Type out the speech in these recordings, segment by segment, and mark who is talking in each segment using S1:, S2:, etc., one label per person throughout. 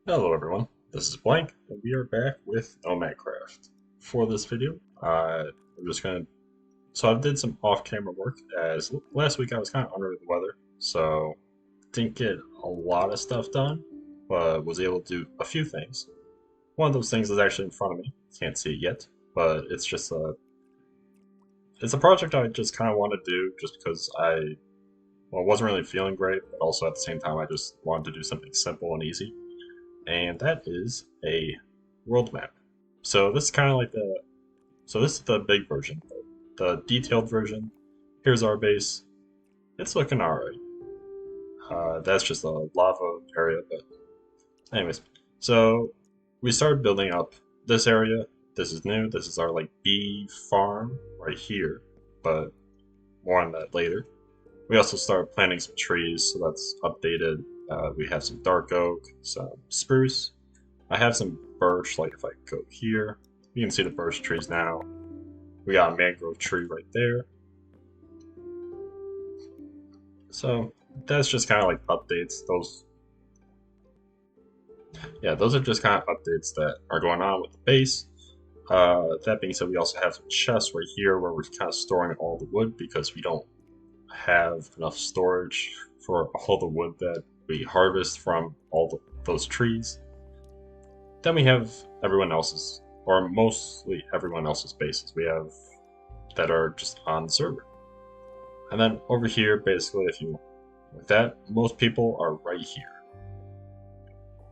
S1: Hello everyone, this is Blank, and we are back with NomadCraft. For this video, I'm just gonna. So I did some off-camera work, as last week I was kind of under the weather, so didn't get a lot of stuff done, but was able to do a few things. One of those things is actually in front of me. Can't see it yet, but it's a project I just kind of want to do, just because wasn't really feeling great, but also at the same time I just wanted to do something simple and easy, and that is a world map. So this is kind of like this is the big version, the detailed version. Here's our base. It's looking alright. That's just a lava area, but anyways. So we started building up this area. This is new. This is our like bee farm right here, but more on that later. We also started planting some trees, so that's updated. We have some dark oak, some spruce. I have some birch, like if I go here, you can see the birch trees now. We got a mangrove tree right there. So that's just kind of like updates. Those are just kind of updates that are going on with the base. That being said, we also have some chests right here where we're kind of storing all the wood because we don't have enough storage for all the wood that we harvest from those trees. Then we have everyone else's, or mostly everyone else's bases we have that are just on the server. And then over here, basically, if you like that, most people are right here.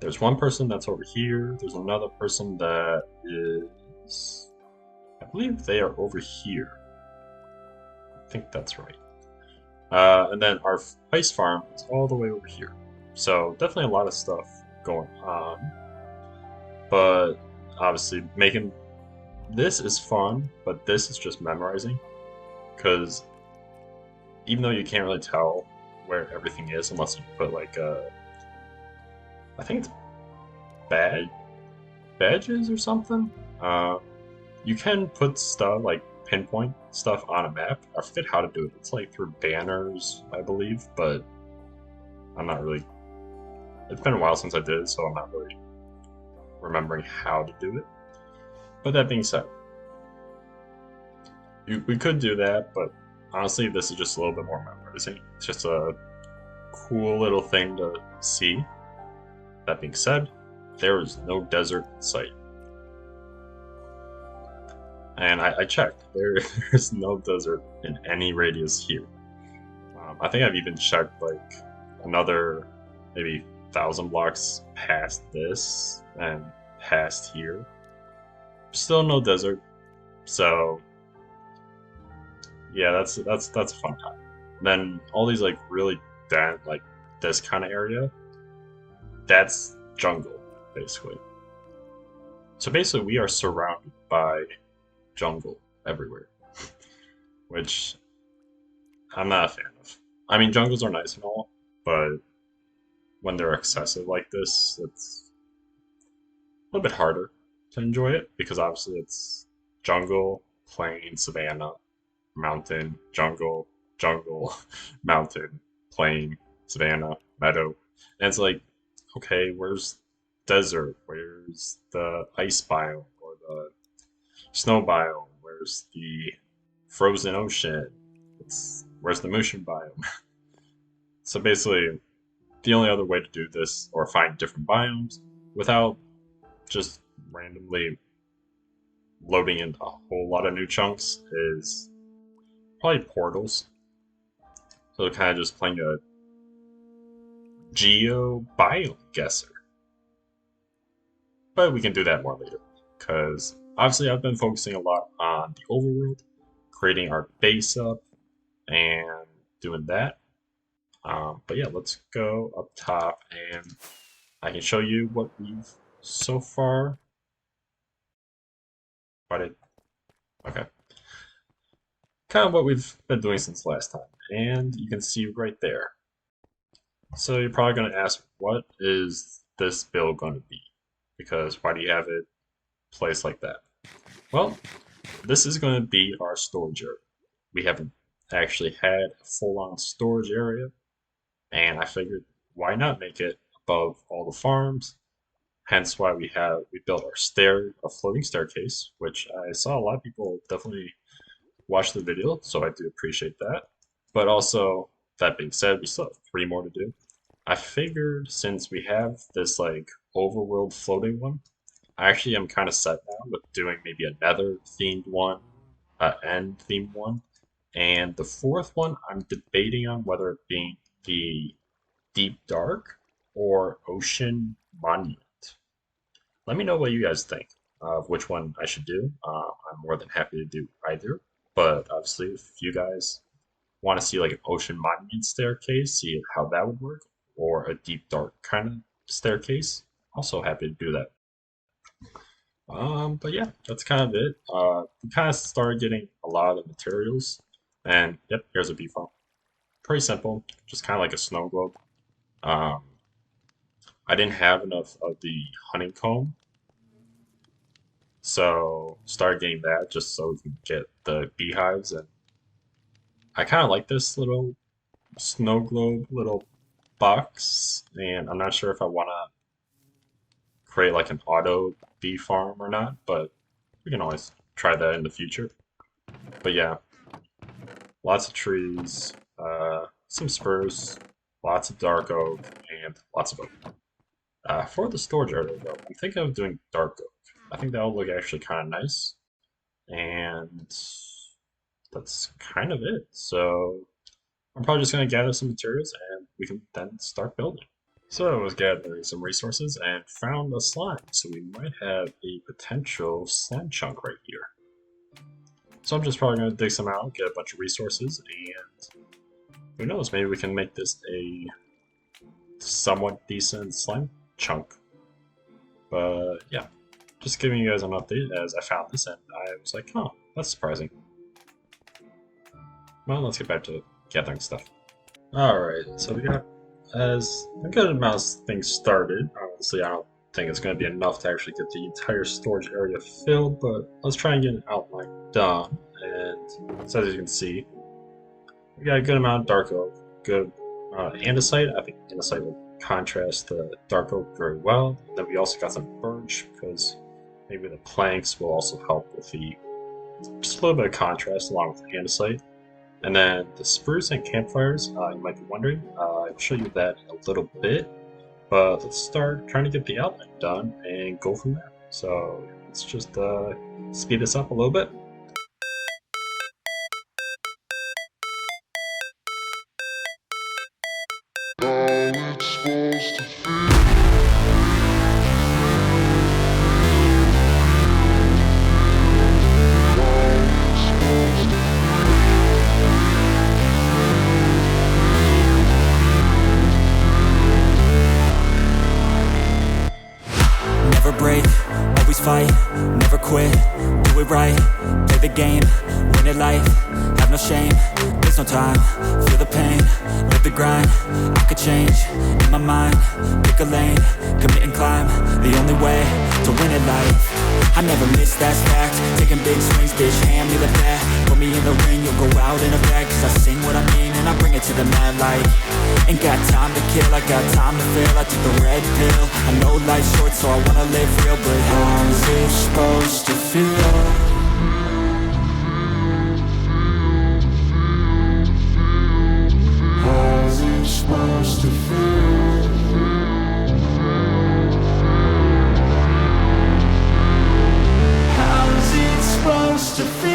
S1: There's one person that's over here. There's another person that is, I believe they are over here. I think that's right. And then our ice farm is all the way over here. So definitely a lot of stuff going on. But obviously making this is fun, but this is just memorizing. Because even though you can't really tell where everything is unless you put like I think it's badges or something. You can put stuff like pinpoint stuff on a map. I forget how to do it. It's like through banners, I believe, but I'm not really. It's been a while since I did it, so I'm not really remembering how to do it. But that being said, we could do that, but honestly, this is just a little bit more memorizing. It's just a cool little thing to see. That being said, there is no desert in sight. And I checked. There's no desert in any radius here. I think I've even checked like another maybe 1,000 blocks past this and past here. Still no desert. So yeah, that's a fun time. Then all these like really like this kind of area, that's jungle basically. So basically, we are surrounded by jungle everywhere, which I'm not a fan of. I mean, jungles are nice and all, but when they're excessive like this, it's a little bit harder to enjoy it because obviously it's jungle, plain, savanna, mountain, jungle, jungle, mountain, plain, savanna, meadow. And it's like, okay, where's desert? Where's the ice biome or the snow biome? Where's the frozen ocean? Where's the motion biome? So basically, the only other way to do this or find different biomes without just randomly loading in a whole lot of new chunks is probably portals. So kind of just playing a geo biome guesser. But we can do that more later because obviously I've been focusing a lot on the overworld, creating our base up and doing that. But yeah, let's go up top and I can show you what we've so far. Okay, kind of what we've been doing since last time, and you can see right there. So you're probably going to ask, what is this build going to be? Because why do you have it placed like that? Well, this is going to be our storage area. We haven't actually had a full-on storage area, and I figured why not make it above all the farms Hence why we built our floating staircase, which I saw a lot of people definitely watch the video, so I do appreciate that. But also, that being said, we still have three more to do. I figured since we have this like overworld floating one, I actually am kind of set now with doing maybe another themed one, end themed one, and the fourth one I'm debating on whether it being the Deep Dark or Ocean Monument. Let me know what you guys think of which one I should do. I'm more than happy to do either, but obviously, if you guys want to see like an Ocean Monument staircase, see how that would work, or a Deep Dark kind of staircase, also happy to do that. But yeah, that's kind of it. We kind of started getting a lot of materials, and yep, here's a bee farm. Pretty simple, just kind of like a snow globe. Um, I didn't have enough of the honeycomb, so started getting that just so we can get the beehives. And I kind of like this little snow globe little box, and I'm not sure if I want to create like an auto bee farm or not, but we can always try that in the future. But yeah, lots of trees, some spruce, lots of dark oak, and lots of oak. For the storage area though, I'm thinking of doing dark oak. I think that will look actually kind of nice, and that's kind of it. So I'm probably just going to gather some materials and we can then start building. So I was gathering some resources and found a slime, so we might have a potential slime chunk right here. So I'm just probably going to dig some out, get a bunch of resources, and who knows, maybe we can make this a somewhat decent slime chunk. But yeah, just giving you guys an update as I found this and I was like, oh, that's surprising. Well, let's get back to gathering stuff. Alright, so we got as a good amount of things started. Honestly, I don't think it's going to be enough to actually get the entire storage area filled, but let's try and get an outline done. And so as you can see, we got a good amount of dark oak, good andesite. I think andesite will contrast the dark oak very well. Then we also got some birch because maybe the planks will also help with the just a little bit of contrast along with andesite. And then the spruce and campfires, you might be wondering, I'll show you that in a little bit, but let's start trying to get the outline done and go from there. So let's just speed this up a little bit.
S2: Break, always fight, never quit, do it right, play the game, win it life, have no shame, there's no time, feel the pain, live the grind, I could change, in my mind, pick a lane, commit and climb, the only way to win it life. I never miss, that's fact. Taking big swings, bitch, hand me the bat. Put me in the ring, you'll go out in a bag. Cause I sing what I mean and I bring it to the mad light. Ain't got time to kill, I got time to feel. I took the red pill, I know life's short so I wanna live real. But how's it supposed to feel? How's it supposed to feel? How's it supposed to feel?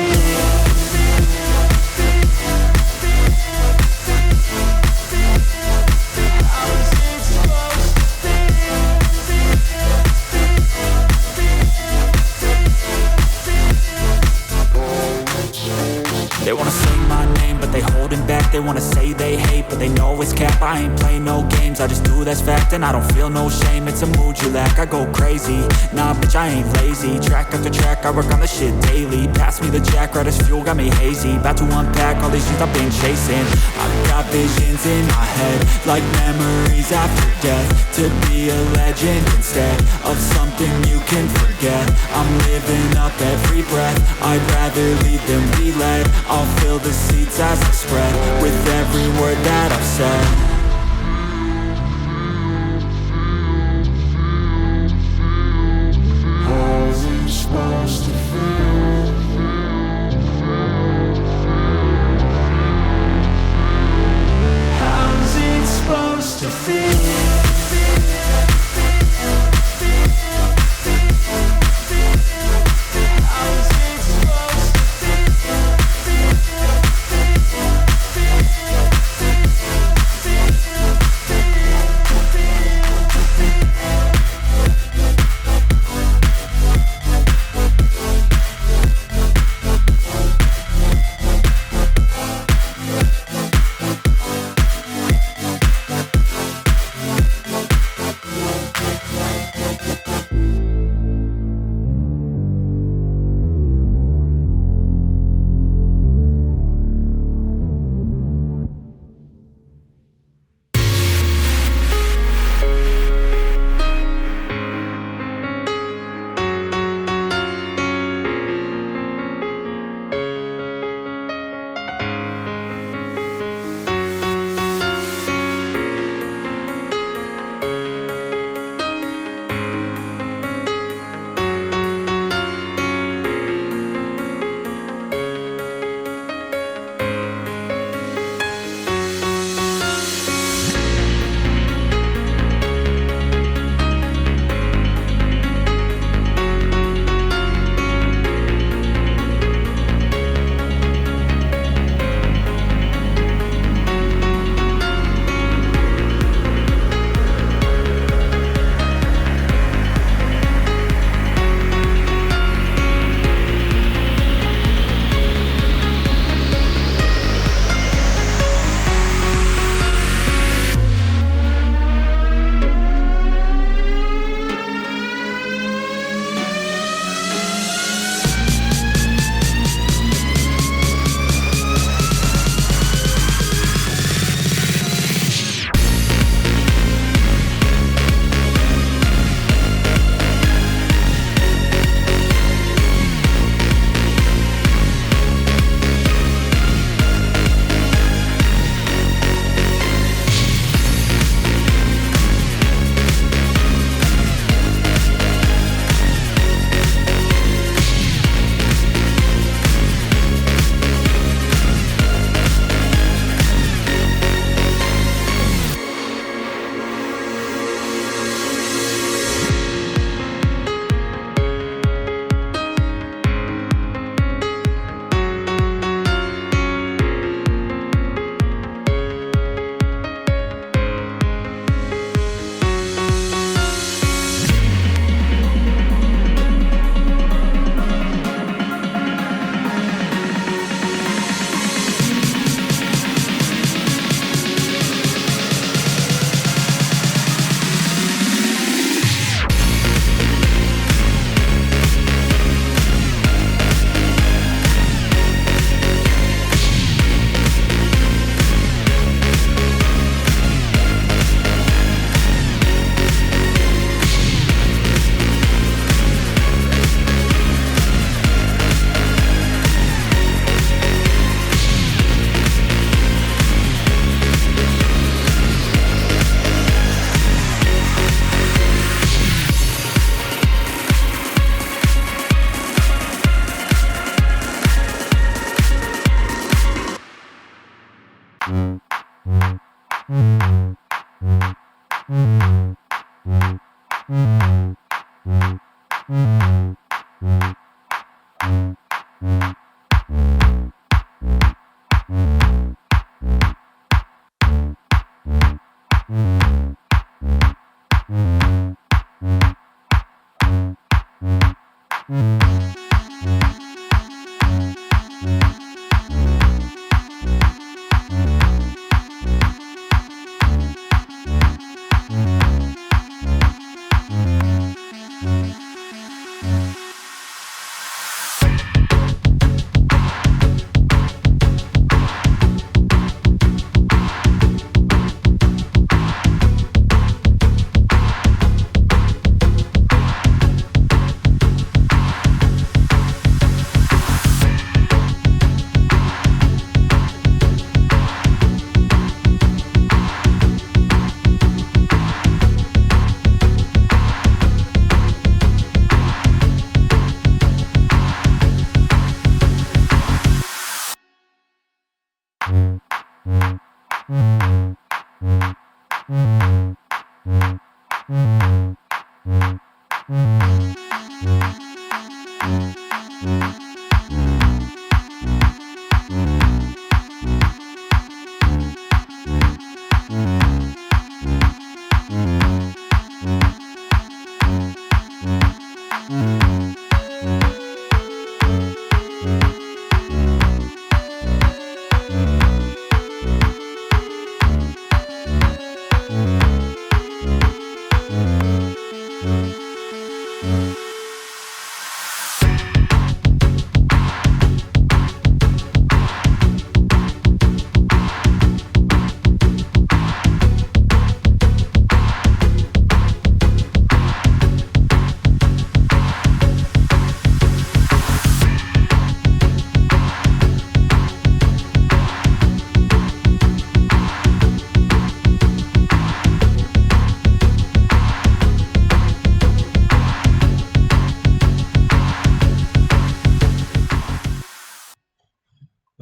S2: They wanna sing my name, but they holding back. They wanna say they hate, but they know it's cap. I ain't play no games, I just do that's fact. And I don't feel no shame, it's a mood you lack. I go crazy, nah bitch I ain't lazy. Track after track, I work on this shit daily. Pass me the jack, right as fuel, got me hazy. About to unpack all these things I've been chasing. I've got visions in my head, like memories after death. To be a legend instead of something you can forget. I'm living up every breath, I'd rather lead than be led. I'll fill the seats as I spread with every word that I've said.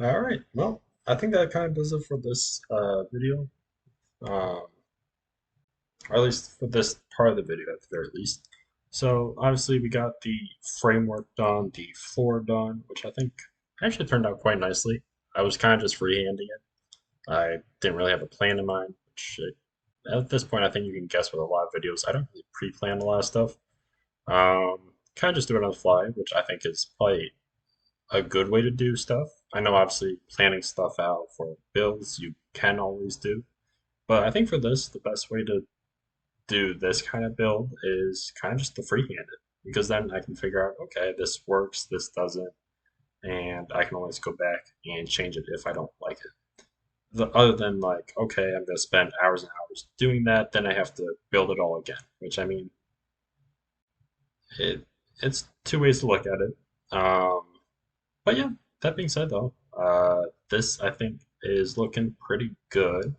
S1: All right. Well, I think that kind of does it for this video, um, or at least for this part of the video at the very least. So obviously we got the framework done, the floor done, which I think actually turned out quite nicely. I was kind of just freehanding it. I didn't really have a plan in mind, which at this point I think you can guess with a lot of videos. I don't really pre-plan a lot of stuff. Kind of just do it on the fly, which I think is probably a good way to do stuff. I know obviously planning stuff out for builds you can always do, but I think for this, the best way to do this kind of build is kind of just the freehanded, because then I can figure out, okay, this works, this doesn't, and I can always go back and change it if I don't like it. Other than like, okay, I'm going to spend hours and hours doing that, then I have to build it all again, which I mean, it's two ways to look at it. Um, But yeah, that being said, though, this I think is looking pretty good.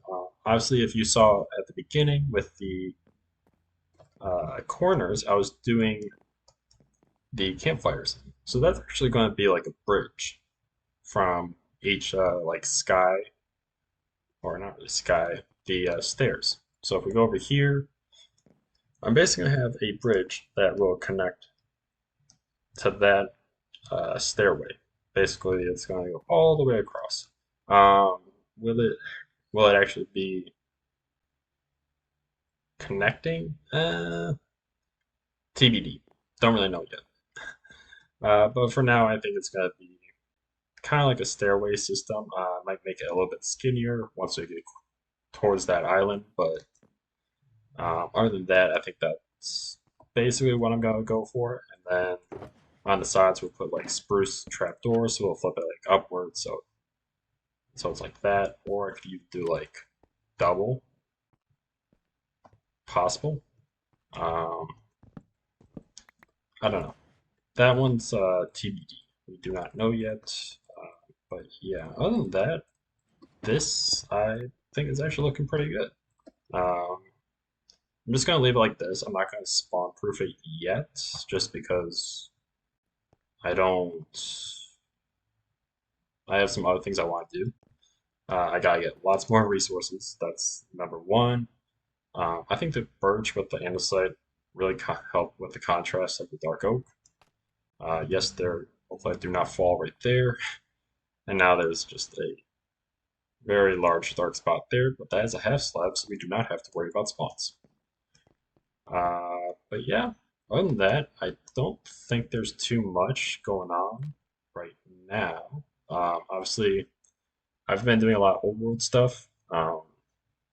S1: Obviously, if you saw at the beginning with the corners, I was doing the campfires. So that's actually going to be like a bridge from each like sky, or not really sky, the stairs. So if we go over here, I'm basically going to have a bridge that will connect to that stairway. Basically, it's going to go all the way across. Um, will it will it actually be connecting? TBD. Don't really know yet. But for now, I think it's going to be kind of like a stairway system. Might make it a little bit skinnier once we get towards that island. But other than that, I think that's basically what I'm going to go for. And then on the sides, we'll put like spruce trapdoors, so we'll flip it like upwards, so it's like that. Or if you do like double, possible. Um, I don't know. That one's TBD. We do not know yet. But yeah, other than that, this I think is actually looking pretty good. Um, I'm just gonna leave it like this. I'm not gonna spawn proof it yet, just because I don't. I have some other things I want to do. I gotta get lots more resources. That's number one. I think the birch with the andesite really help with the contrast of the dark oak. Yes, they're hopefully do not fall right there. And now there's just a very large dark spot there, but that is a half slab, so we do not have to worry about spawns. But yeah, Other than that, I don't think there's too much going on right now. Obviously, I've been doing a lot of overworld stuff.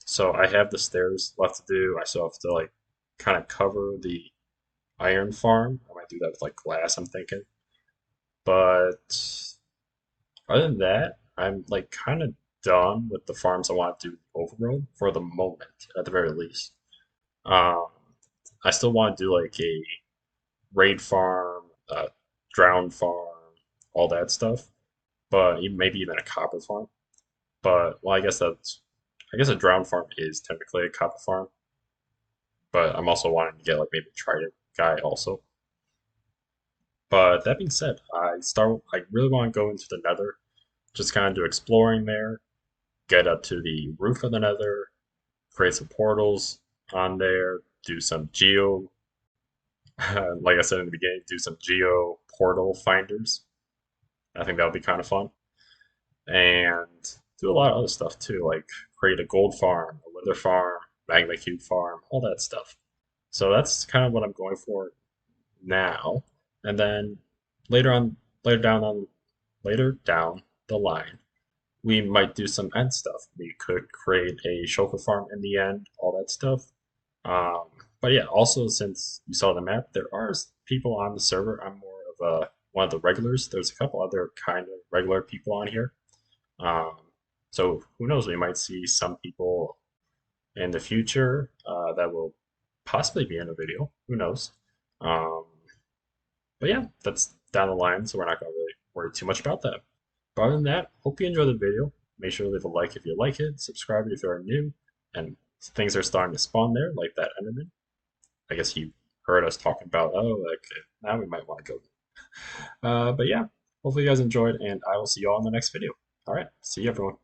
S1: So I have the stairs left to do. I still have to like kind of cover the iron farm. I might do that with like glass, I'm thinking. But other than that, I'm like kind of done with the farms I want to do overworld for the moment, at the very least. Um, I still want to do like a raid farm, drown farm, all that stuff. But maybe even a copper farm. But well, I guess a drown farm is technically a copper farm. But I'm also wanting to get like maybe a trident guy also. But that being said, I really want to go into the Nether, just kind of do exploring there, get up to the roof of the Nether, create some portals on there, do some geo, like I said in the beginning, do some geo portal finders. I think that would be kind of fun, and do a lot of other stuff too, like create a gold farm, a wither farm, magma cube farm, all that stuff. So that's kind of what I'm going for now, and then later on, later down on, later down the line, we might do some end stuff. We could create a shulker farm in the end, all that stuff. Um, but yeah, also since you saw the map, there are people on the server. I'm more of a one of the regulars. There's a couple other kind of regular people on here. Um, so who knows? We might see some people in the future that will possibly be in a video. Who knows? Um, but yeah, that's down the line, so we're not going to really worry too much about that. But other than that, hope you enjoyed the video. Make sure to leave a like if you like it, subscribe if you are new, and things are starting to spawn there, like that Enderman. I guess you heard us talking about, oh, like now we might want to go. But yeah, hopefully you guys enjoyed, and I will see you all in the next video. All right, see you everyone.